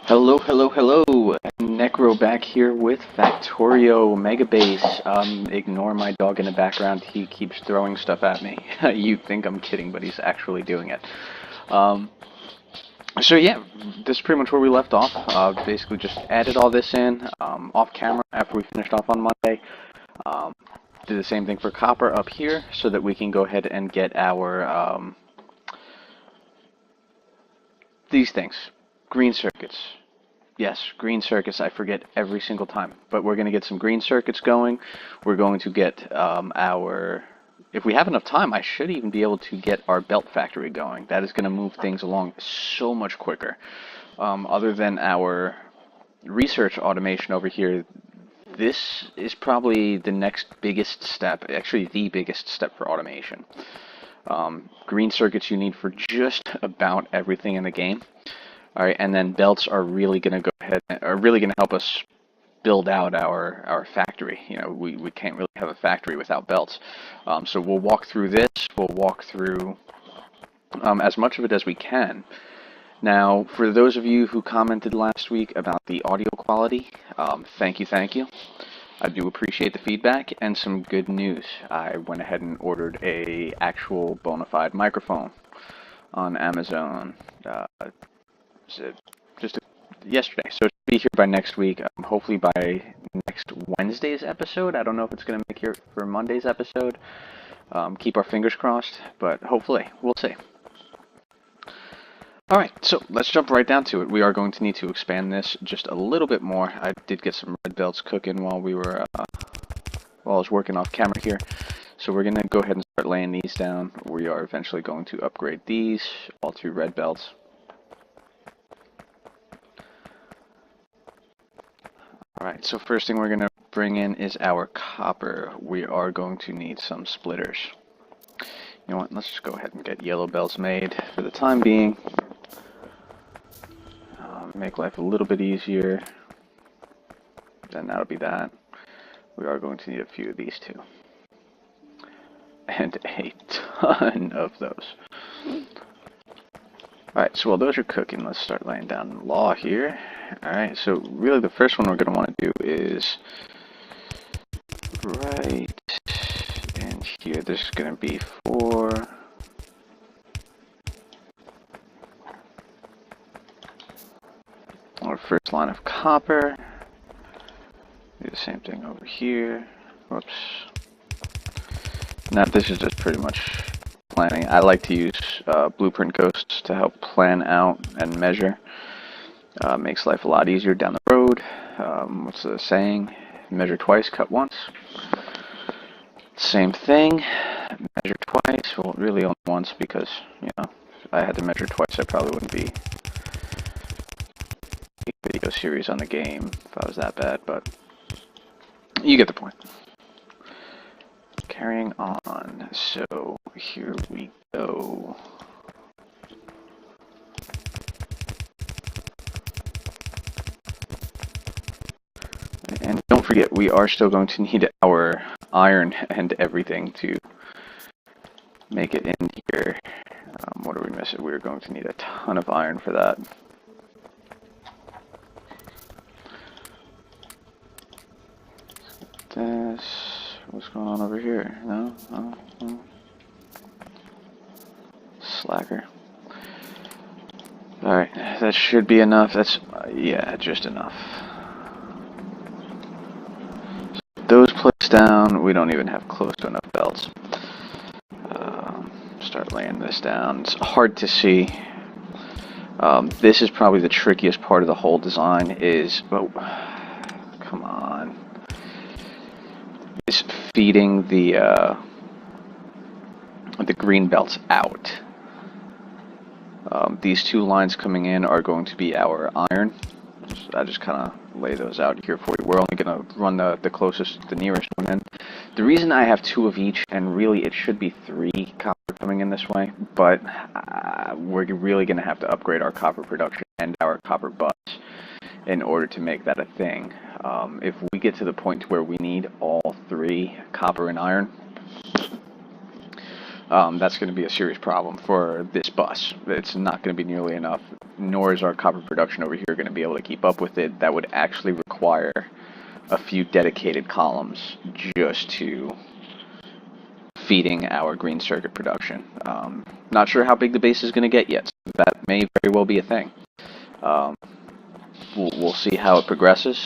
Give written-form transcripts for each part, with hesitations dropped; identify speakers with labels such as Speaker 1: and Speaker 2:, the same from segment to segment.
Speaker 1: Hello, hello, hello. Necro back here with Factorio Megabase. Ignore my dog in the background. He keeps throwing stuff at me. You think I'm kidding, but he's actually doing it. Um, so yeah, this is pretty much where we left off. Basically just added all this in off camera after we finished off on Monday. Um, did the same thing for copper up here so that we can go ahead and get our these things, green circuits. Yes, green circuits. I forget every single time. But we're going to get some green circuits going. We're going to get our... If we have enough time, I should even be able to get our belt factory going. That is going to move things along so much quicker. Other than our research automation over here, this is probably the next biggest step, actually the biggest step for automation. Green circuits you need for just about everything in the game. All right, and then belts are really going to go ahead, are really going to help us build out our factory. You know, we can't really have a factory without belts. So we'll walk through this. We'll walk through as much of it as we can. Now, for those of you who commented last week about the audio quality, thank you, thank you. I do appreciate the feedback and some good news. I went ahead and ordered a actual bona fide microphone on Amazon. Just yesterday, so it should be here by next week. Hopefully by next Wednesday's episode. I don't know if it's going to make here for Monday's episode. Keep our fingers crossed, but hopefully, we'll see. Alright, so let's jump right down to it. We are going to need to expand this just a little bit more. I did get some red belts cooking while I was working off camera here. So we're going to go ahead and start laying these down. We are eventually going to upgrade these all to red belts. Alright, so first thing we're going to bring in is our copper. We are going to need some splitters. You know what, let's just go ahead and get yellow belts made for the time being. Make life a little bit easier. Then that'll be that. We are going to need a few of these too. And a ton of those. Alright, so while those are cooking, let's start laying down the law here. Alright, so really the first one we're going to want to do is right in here. This is going to be for our first line of copper. Do the same thing over here. Whoops. Now this is just pretty much planning. I like to use Blueprint Ghosts to help plan out and measure. Makes life a lot easier down the road. What's the saying? Measure twice, cut once. Same thing. Measure twice. Well, really only once because, you know, if I had to measure twice, I probably wouldn't be a video series on the game if I was that bad, but you get the point. Carrying on. So here we go. And don't forget, we are still going to need our iron and everything to make it in here. What are we missing? We're going to need a ton of iron for that. This, what's going on over here? No? No? Slacker. Alright, that should be enough. That's, yeah, just enough. Those placed down, we don't even have close to enough belts. Start laying this down. It's hard to see. This is probably the trickiest part of the whole design is, oh, come on, is feeding the green belts out. These two lines coming in are going to be our iron. I just kind of lay those out here for you. We're only going to run the closest, the nearest one in. The reason I have two of each, and really it should be 3 copper coming in this way, but we're really going to have to upgrade our copper production and our copper bus in order to make that a thing. If we get to the point where we need all 3, copper and iron, that's going to be a serious problem for this bus. It's not going to be nearly enough, nor is our copper production over here going to be able to keep up with it. That would actually require a few dedicated columns just to feeding our green circuit production. Not sure how big the base is going to get yet, so that may very well be a thing. Um, we'll see how it progresses,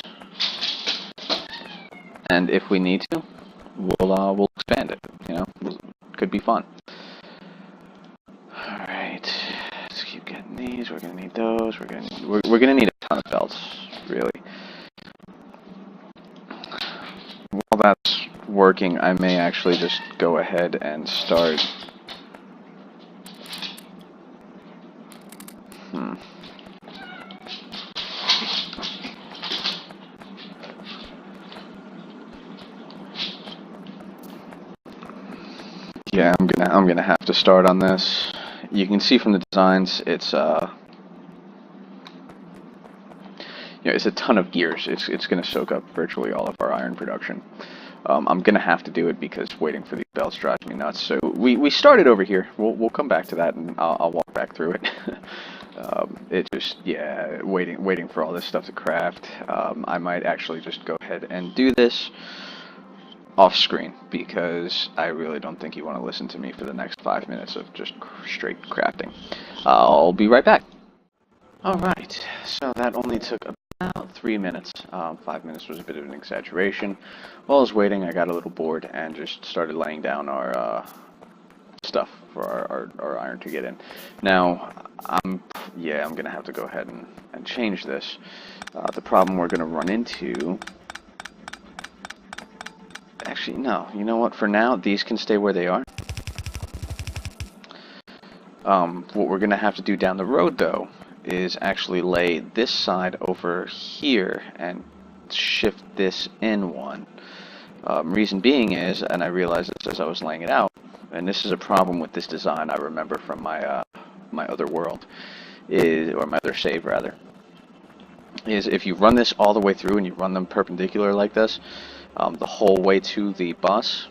Speaker 1: and if we need to, we'll expand it. You know, could be fun. All right, let's keep getting these. We're gonna need those. We're gonna need a ton of belts, really. While that's working, I may actually just go ahead and start. Yeah, I'm gonna have to start on this. You can see from the designs, it's it's a ton of gears. It's gonna soak up virtually all of our iron production. I'm gonna have to do it because waiting for these belts drives me nuts. So we started over here. We'll come back to that, and I'll walk back through it. It just, yeah, waiting for all this stuff to craft. I might actually just go ahead and do this off screen because I really don't think you want to listen to me for the next 5 minutes of just straight crafting. I'll be right back. Alright, so that only took about 3 minutes. 5 minutes was a bit of an exaggeration. While I was waiting, I got a little bored and just started laying down our stuff for our iron to get in. Now, I'm gonna have to go ahead and change this. The problem we're gonna run into... Actually, no. You know what? For now, these can stay where they are. What we're going to have to do down the road, though, is actually lay this side over here and shift this in one. Reason being is, and I realized this as I was laying it out, and this is a problem with this design I remember from my my other world, or my other save rather, is if you run this all the way through and you run them perpendicular like this, the whole way to the bus,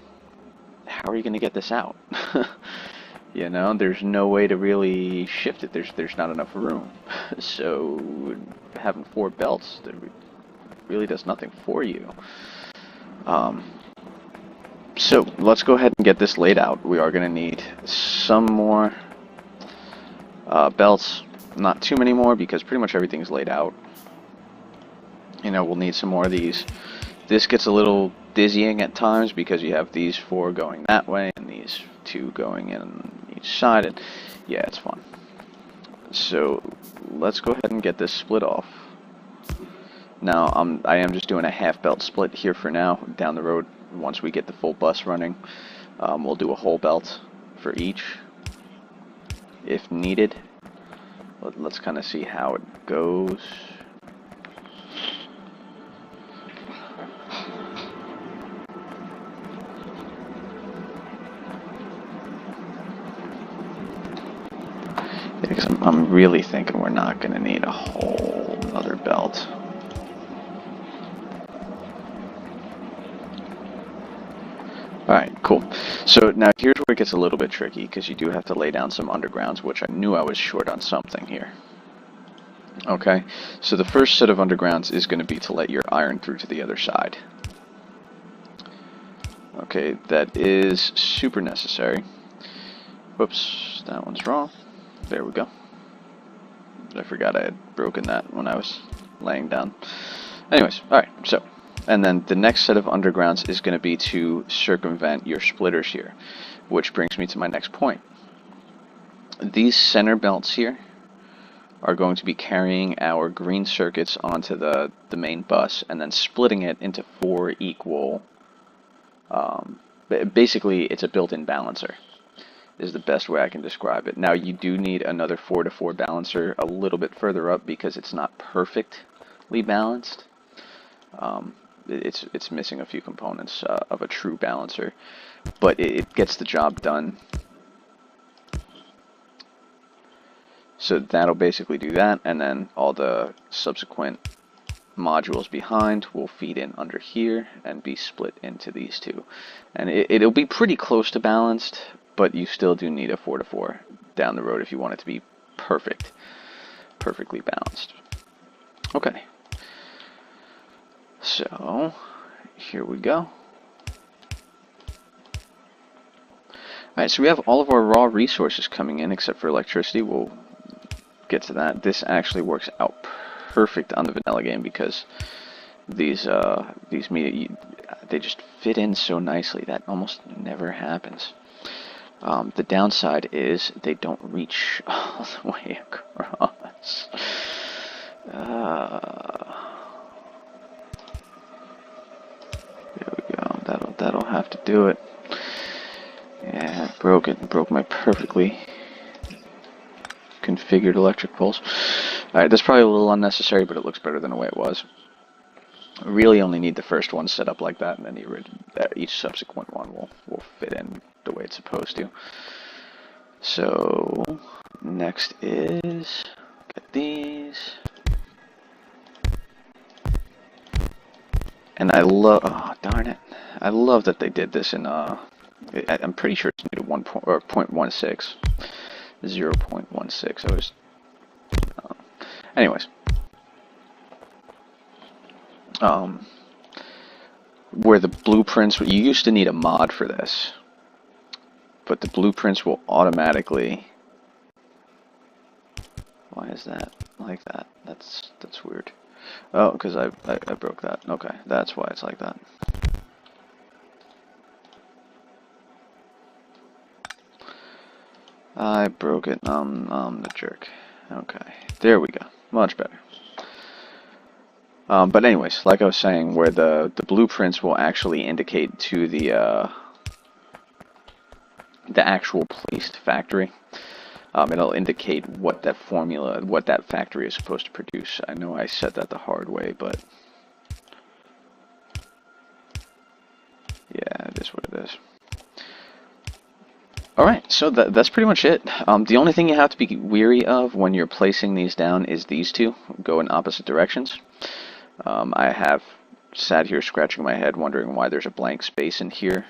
Speaker 1: how are you going to get this out? You know, there's no way to really shift it. There's not enough room. So having 4 belts really does nothing for you. So let's go ahead and get this laid out. We are going to need some more belts. Not too many more because pretty much everything's laid out. You know, we'll need some more of these. This gets a little dizzying at times because you have these 4 going that way and these 2 going in each side, and yeah, it's fun. So let's go ahead and get this split off. Now I am just doing a half belt split here for now. Down the road, once we get the full bus running, we'll do a whole belt for each if needed. Let's kind of see how it goes. Because I'm really thinking we're not going to need a whole other belt. Alright, cool. So now here's where it gets a little bit tricky, because you do have to lay down some undergrounds, which I knew I was short on something here. Okay, so the first set of undergrounds is going to be to let your iron through to the other side. Okay, that is super necessary. Whoops, that one's wrong. There we go. I forgot I had broken that when I was laying down. Anyways, alright, so, and then the next set of undergrounds is going to be to circumvent your splitters here, which brings me to my next point. These center belts here are going to be carrying our green circuits onto the main bus and then splitting it into 4 equal, basically it's a built-in balancer, is the best way I can describe it. Now you do need another 4-to-4 balancer a little bit further up because it's not perfectly balanced. It's missing a few components of a true balancer, but it gets the job done. So that'll basically do that, and then all the subsequent modules behind will feed in under here and be split into these 2. And it'll be pretty close to balanced, but you still do need a 4 to 4 down the road if you want it to be perfectly balanced. Okay. So, here we go. Alright, so we have all of our raw resources coming in except for electricity. We'll get to that. This actually works out perfect on the vanilla game because these media, they just fit in so nicely. That almost never happens. The downside is they don't reach all the way across. There we go. That'll have to do it. Yeah, it broke it. It broke my perfectly configured electric poles. Alright, that's probably a little unnecessary, but it looks better than the way it was. I really only need the first one set up like that, and then each subsequent one will fit in the way it's supposed to. So, next is, get these. And I love, oh darn it, I love that they did this in, I'm pretty sure it's needed 0.16. 0.16. I was. Anyways. Where the blueprints, you used to need a mod for this, but the blueprints will automatically. Why is that like that? That's weird. Oh, because I broke that. Okay, that's why it's like that. I broke it. I'm the jerk. Okay, there we go. Much better. But anyways, like I was saying, where the blueprints will actually indicate to the actual placed factory. It'll indicate what that factory is supposed to produce. I know I said that the hard way, but yeah, it is what it is. Alright, so that's pretty much it. The only thing you have to be weary of when you're placing these down is these two go in opposite directions. I have sat here scratching my head wondering why there's a blank space in here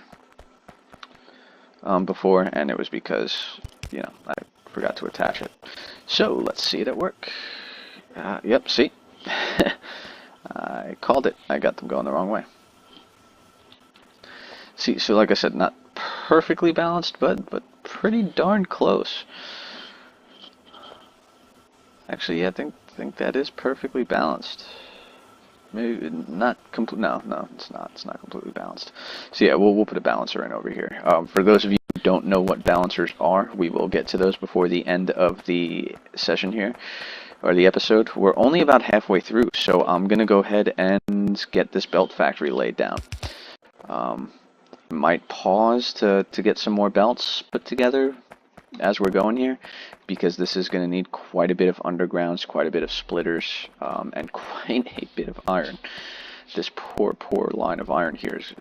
Speaker 1: before, and it was because, you know, I forgot to attach it. So let's see it at work. Yep, see? I called it. I got them going the wrong way. See, so like I said, not perfectly balanced, but pretty darn close. Actually, yeah, I think that is perfectly balanced. Maybe not complete. No, it's not. It's not completely balanced. So yeah, we'll put a balancer in over here. For those of you who don't know what balancers are, we will get to those before the end of the session here, or the episode. We're only about halfway through, so I'm gonna go ahead and get this belt factory laid down. Might pause to get some more belts put together as we're going here, because this is going to need quite a bit of undergrounds, quite a bit of splitters, and quite a bit of iron. This poor line of iron here is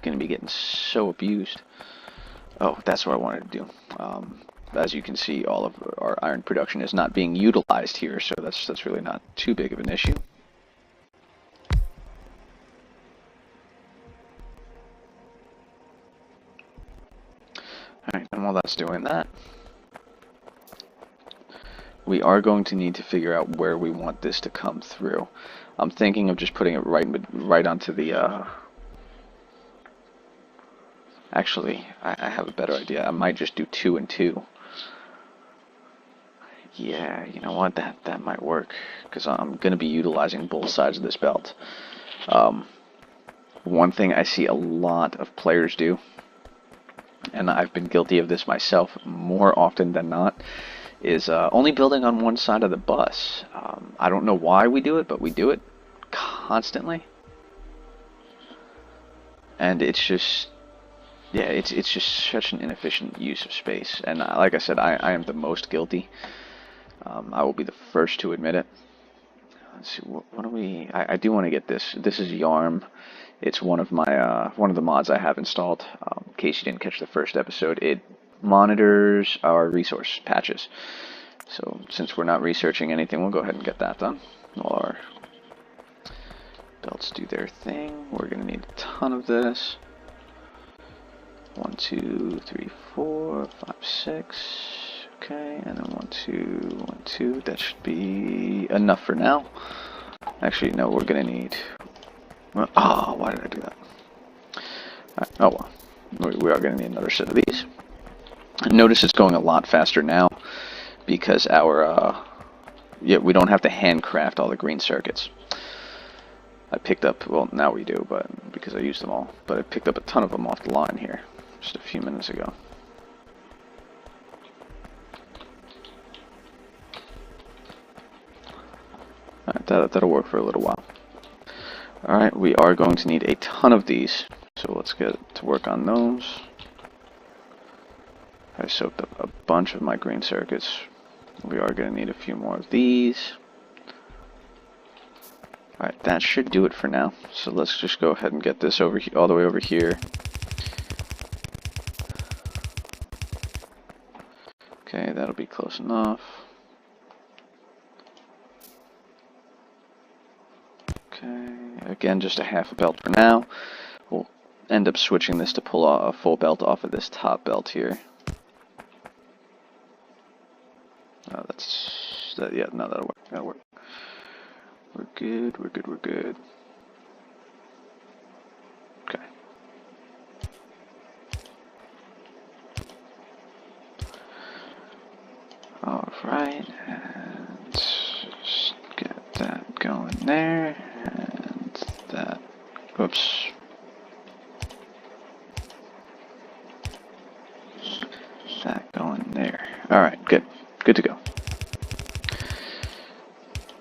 Speaker 1: going to be getting so abused. Oh, that's what I wanted to do. As you can see, all of our iron production is not being utilized here, so that's really not too big of an issue. Alright, and while that's doing that, we are going to need to figure out where we want this to come through. I'm thinking of just putting it right onto the, actually, I have a better idea. I might just do 2 and 2. Yeah, you know what, that might work, because I'm going to be utilizing both sides of this belt. One thing I see a lot of players do, and I've been guilty of this myself more often than not, is only building on one side of the bus. I don't know why we do it, but we do it constantly. And it's just, yeah, it's just such an inefficient use of space. And like I said, I am the most guilty. I will be the first to admit it. Let's see, what do we, I do want to get this. This is Yarm. It's one of my one of the mods I have installed. In case you didn't catch the first episode, it monitors our resource patches. So since we're not researching anything, we'll go ahead and get that done. While our belts do their thing, we're going to need a ton of this. 1, 2, 3, 4, 5, 6. Okay, and then 1, 2, 1, 2. That should be enough for now. Actually, no, we're gonna need. Oh, why did I do that? Right, oh well, we are gonna need another set of these. Notice it's going a lot faster now because our yeah, we don't have to handcraft all the green circuits. I picked up, well, now we do, but because I used them all, but I picked up a ton of them off the line here just a few minutes ago. Alright, that'll work for a little while. Alright, we are going to need a ton of these, so let's get to work on those. I soaked up a bunch of my green circuits. We are going to need a few more of these. Alright, that should do it for now. So let's just go ahead and get this over here, all the way over here. Okay, that'll be close enough. Okay, again, just a half a belt for now. We'll end up switching this to pull a full belt off of this top belt here. Yeah, no, that'll work. That'll work. We're good. We're good. We're good. Okay. All right, and just get that going there, and that. Whoops. That going there. All right, good. Good to go.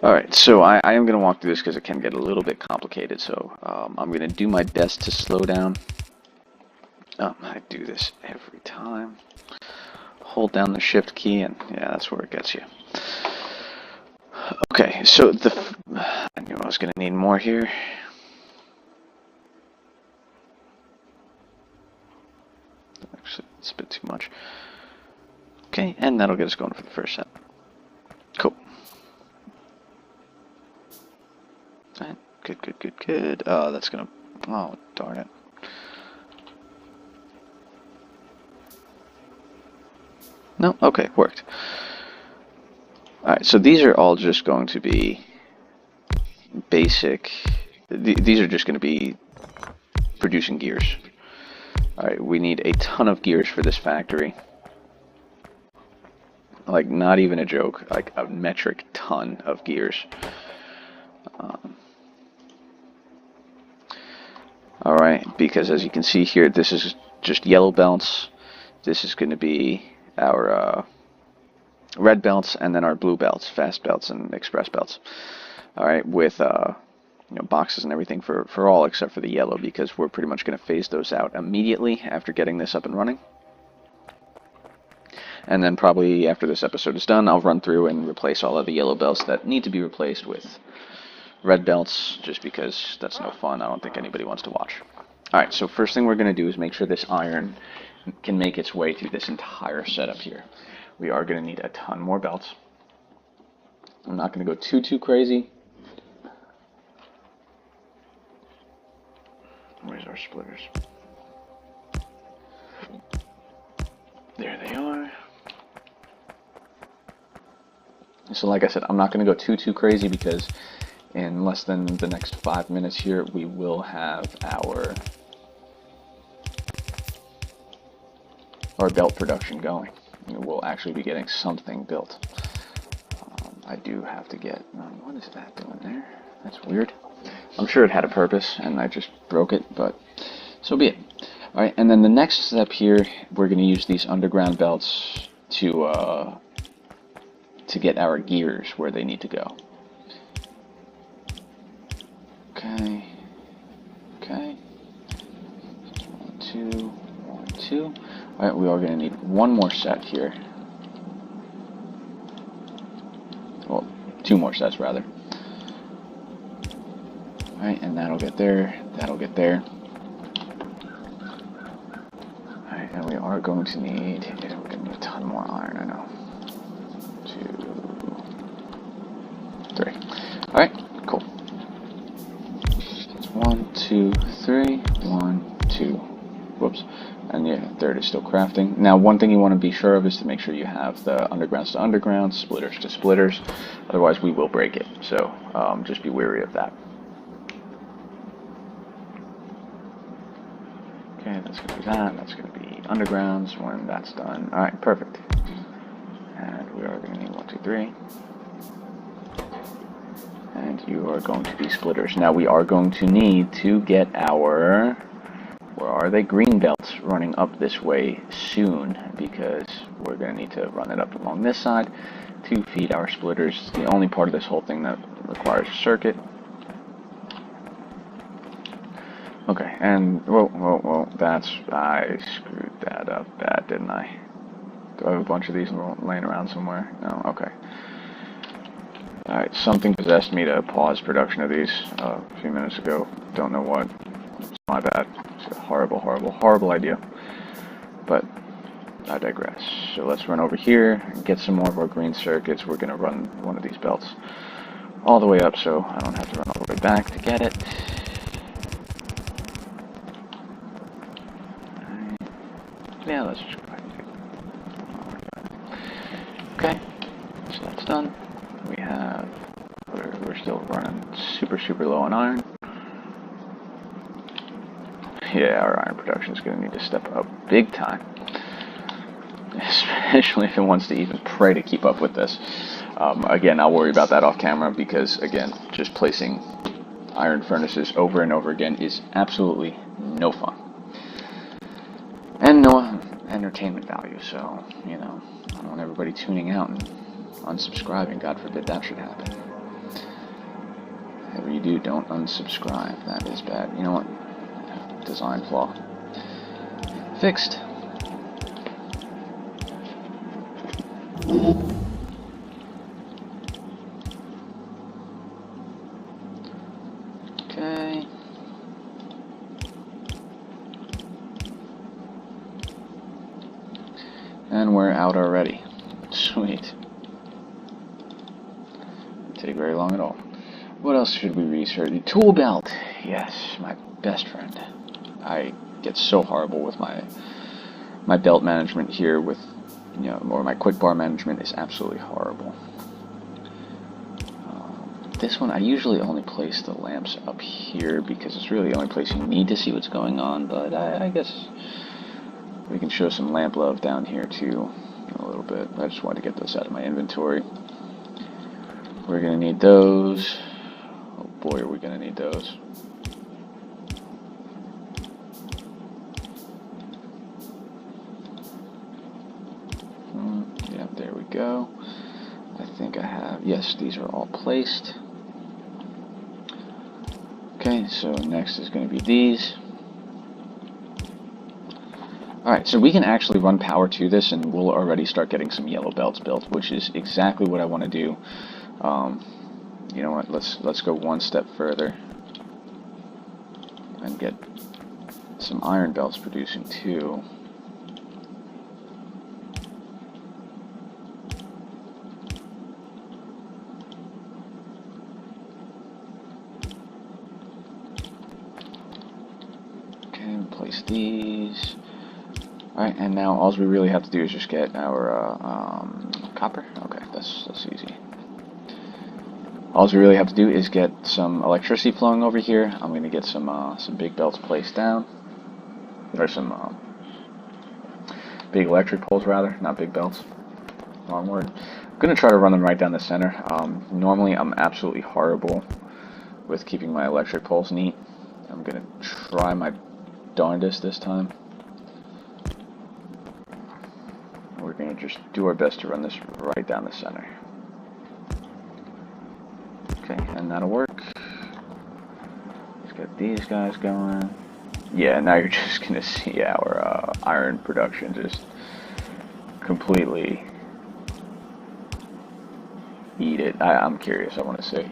Speaker 1: Alright, so I am going to walk through this because it can get a little bit complicated, so I'm going to do my best to slow down. I do this every time. Hold down the shift key, and yeah, that's where it gets you. Okay, so I knew I was going to need more here. Actually, it's a bit too much. Okay, and that'll get us going for the first set. Cool. Alright, good, good, good, good. That's gonna. Oh, darn it. No? Okay, worked. Alright, so these are all just going to be basic. These are just going to be producing gears. Alright, we need a ton of gears for this factory. Like, not even a joke. Like, a metric ton of gears. Alright, because as you can see here, this is just yellow belts. This is going to be our red belts, and then our blue belts, fast belts and express belts. Alright, with boxes and everything for all except for the yellow, because we're pretty much going to phase those out immediately after getting this up and running. And then probably after this episode is done, I'll run through and replace all of the yellow belts that need to be replaced with red belts, just because that's no fun. I don't think anybody wants to watch. Alright, so first thing we're going to do is make sure this iron can make its way through this entire setup here. We are going to need a ton more belts. I'm not going to go too crazy. Where's our splitters? There they are. So like I said, I'm not going to go too crazy because in less than the next 5 minutes here, we will have our belt production going. We'll actually be getting something built. I do have to get... what is that doing there? That's weird. I'm sure it had a purpose, and I just broke it, but so be it. Alright, and then the next step here, we're going to use these underground belts to get our gears where they need to go. Okay. Okay. 1, 2, 1, 2. Alright, we are going to need one more set here. Well, 2 more sets, rather. Alright, and that'll get there. That'll get there. Alright, and we are going to need... we're going to need a ton more iron, I know. 2, 3. Alright, cool. It's 1, 2, 3. 1, 2. Whoops. And yeah, still crafting. Now, one thing you want to be sure of is to make sure you have the undergrounds to undergrounds, splitters to splitters. Otherwise, we will break it. So just be wary of that. Okay, that's going to be that. That's going to be undergrounds when that's done. All right, perfect. And we are going to need 1, 2, 3. And you are going to be splitters. Now, we are going to need to get our... Where are they? Green belts running up this way soon, because we're going to need to run it up along this side to feed our splitters. It's the only part of this whole thing that requires a circuit. Okay, and whoa, I screwed that up bad, didn't I? Do I have a bunch of these laying around somewhere? No, okay. Alright, something possessed me to pause production of these a few minutes ago. Don't know what. It's my bad. It's a horrible, horrible, horrible idea. But I digress. So let's run over here and get some more of our green circuits. We're going to run one of these belts all the way up so I don't have to run all the way back to get it. Yeah, let's just go ahead and do it. Okay, so that's done. We're still running super low on iron. Yeah, our iron production is going to need to step up big time, especially if it wants to even pray to keep up with this. Again, I'll worry about that off camera because, again, just placing iron furnaces over and over again is absolutely no fun. And no entertainment value, so, you know, I don't want everybody tuning out and unsubscribing. God forbid that should happen. Whatever you do, don't unsubscribe. That is bad. You know what? Design flaw. Fixed. Okay. And we're out already. Sweet. Didn't take very long at all. What else should we research? The tool belt. Yes, my best friend. I get so horrible with my belt management here with, you know, or my quick bar management is absolutely horrible. This one, I usually only place the lamps up here because it's really the only place you need to see what's going on, but I guess we can show some lamp love down here too a little bit. I just wanted to get those out of my inventory. We're going to need those. Oh boy, are we going to need those. Yeah, there we go. I think I have, yes, these are all placed. Okay, so next is going to be these. Alright, so we can actually run power to this and we'll already start getting some yellow belts built, which is exactly what I want to do. You know what, let's go one step further and get some iron belts producing too. Okay, place these. Alright, and now all we really have to do is just get our copper. Okay, that's easy. All we really have to do is get some electricity flowing over here. I'm going to get some big belts placed down. Or some big electric poles, rather, not big belts. Wrong word. I'm going to try to run them right down the center. Normally, I'm absolutely horrible with keeping my electric poles neat. I'm going to try my darndest this time. We're going to just do our best to run this right down the center. Okay, and that'll work. Let's get these guys going. Yeah, now you're just going to see our iron production just completely eat it. I'm curious, I want to see.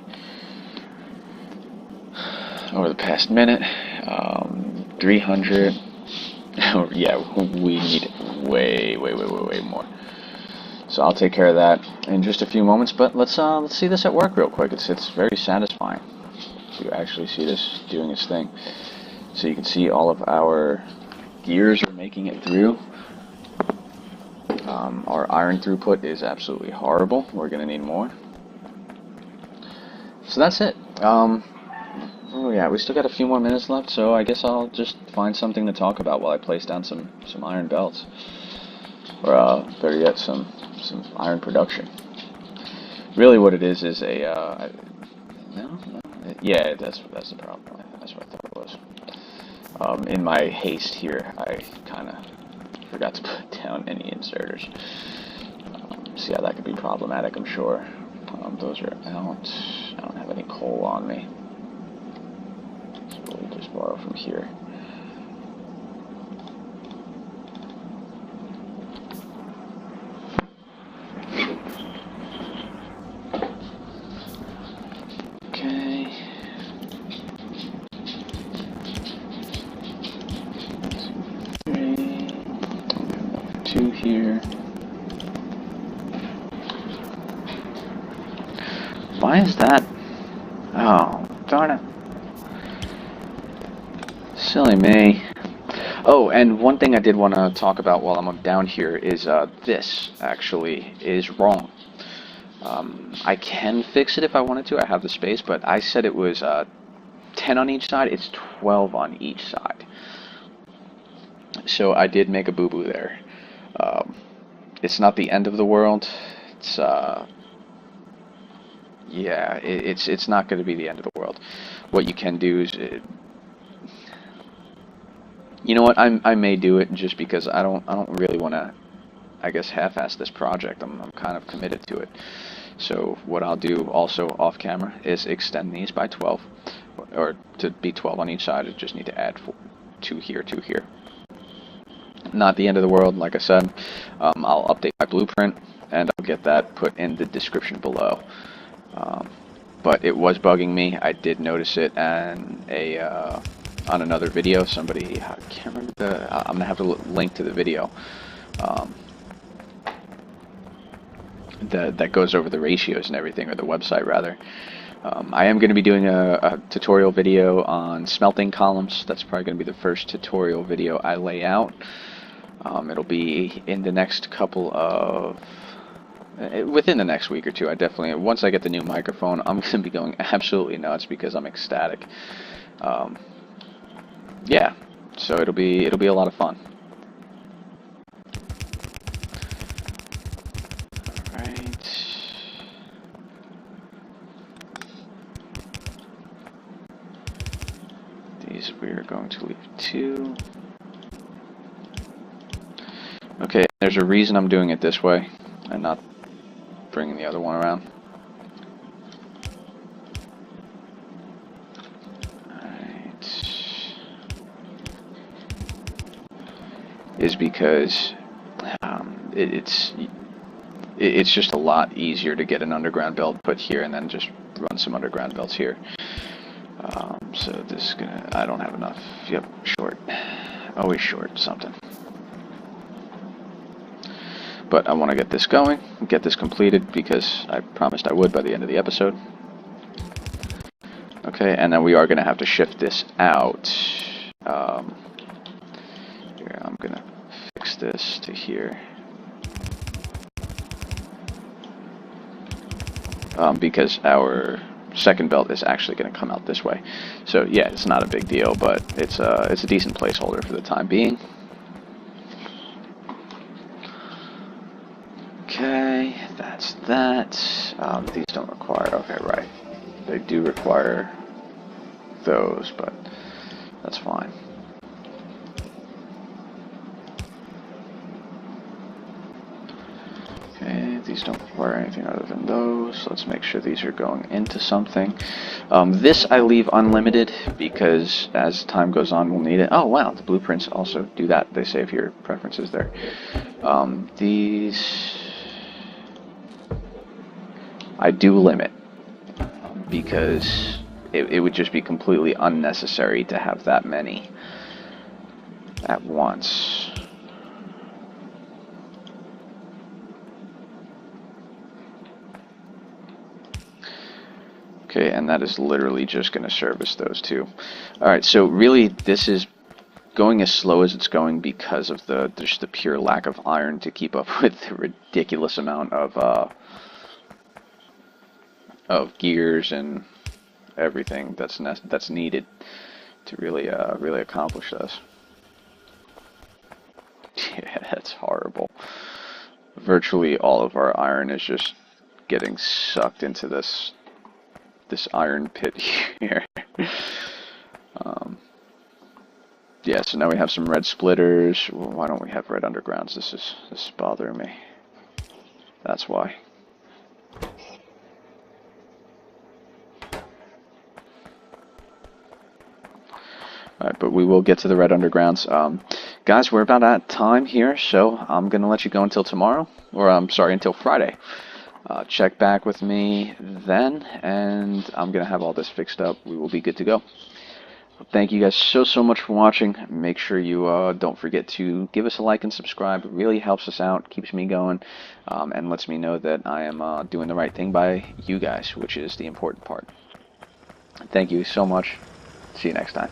Speaker 1: Over the past minute, 300. Yeah, we need way more. So I'll take care of that in just a few moments. But let's see this at work real quick. It's very satisfying to actually see this doing its thing. So you can see all of our gears are making it through. Our iron throughput is absolutely horrible. We're going to need more. So that's it. Oh yeah, we still got a few more minutes left, so I guess I'll just find something to talk about while I place down some iron belts. Or, better yet, some iron production. Really what it is a, no, yeah, that's the problem. That's what I thought it was. In my haste here, I kind of forgot to put down any inserters. See how that could be problematic, I'm sure. Those are out. I don't have any coal on me. So we'll just borrow from here. Okay. 3. Another 2 here. Why is that? Oh, darn it. Silly me. Oh, and one thing I did want to talk about while I'm down here is this actually is wrong. I can fix it if I wanted to. I have the space, but I said it was 10 on each side. It's 12 on each side. So I did make a boo-boo there. It's not the end of the world. It's yeah, it's not going to be the end of the world. What you can do is, you know what? I may do it just because I don't really want to, I guess, half-ass this project. I'm kind of committed to it. So what I'll do also off camera is extend these by 12, or to be 12 on each side. I just need to add 2 here, 2 here. Not the end of the world, like I said. I'll update my blueprint, and I'll get that put in the description below. But it was bugging me. I did notice it, and on another video, somebody, I can't remember I'm gonna have to link to the video. That goes over the ratios and everything, or the website rather. I am going to be doing a tutorial video on smelting columns. That's probably going to be the first tutorial video I lay out. It'll be in the next couple of, within the next week or two. I definitely, once I get the new microphone, I'm going to be going absolutely nuts because I'm ecstatic. Yeah, so it'll be a lot of fun. We're going to leave 2. Okay, there's a reason I'm doing it this way and not bringing the other one around. Alright. Is because it's just a lot easier to get an underground belt put here and then just run some underground belts here. So this is gonna, I don't have enough. Yep, short. Always short something. But I want to get this going, get this completed, because I promised I would by the end of the episode. Okay, and then we are going to have to shift this out. Here, I'm going to fix this to here. Because our second belt is actually going to come out this way. So yeah, it's not a big deal, but it's a decent placeholder for the time being. Okay, that's that. These don't require, okay, right. They do require those, but that's fine. Okay, these don't require anything other than those. Let's make sure these are going into something. This I leave unlimited because as time goes on we'll need it. Oh wow, the blueprints also do that. They save your preferences there. These I do limit because it would just be completely unnecessary to have that many at once. Okay, and that is literally just going to service those two. Alright, so really this is going as slow as it's going because of just the pure lack of iron to keep up with the ridiculous amount of gears and everything that's needed to really accomplish this. Yeah, that's horrible. Virtually all of our iron is just getting sucked into this iron pit here. Yeah, so now we have some red splitters. Well, why don't we have red undergrounds? This is bothering me. That's why. Alright, but we will get to the red undergrounds. Guys, we're about at time here, so I'm going to let you go until tomorrow. Or, I'm sorry, until Friday. Check back with me then, and I'm going to have all this fixed up. We will be good to go. Thank you guys so much for watching. Make sure you don't forget to give us a like and subscribe. It really helps us out, keeps me going, and lets me know that I am doing the right thing by you guys, which is the important part. Thank you so much. See you next time.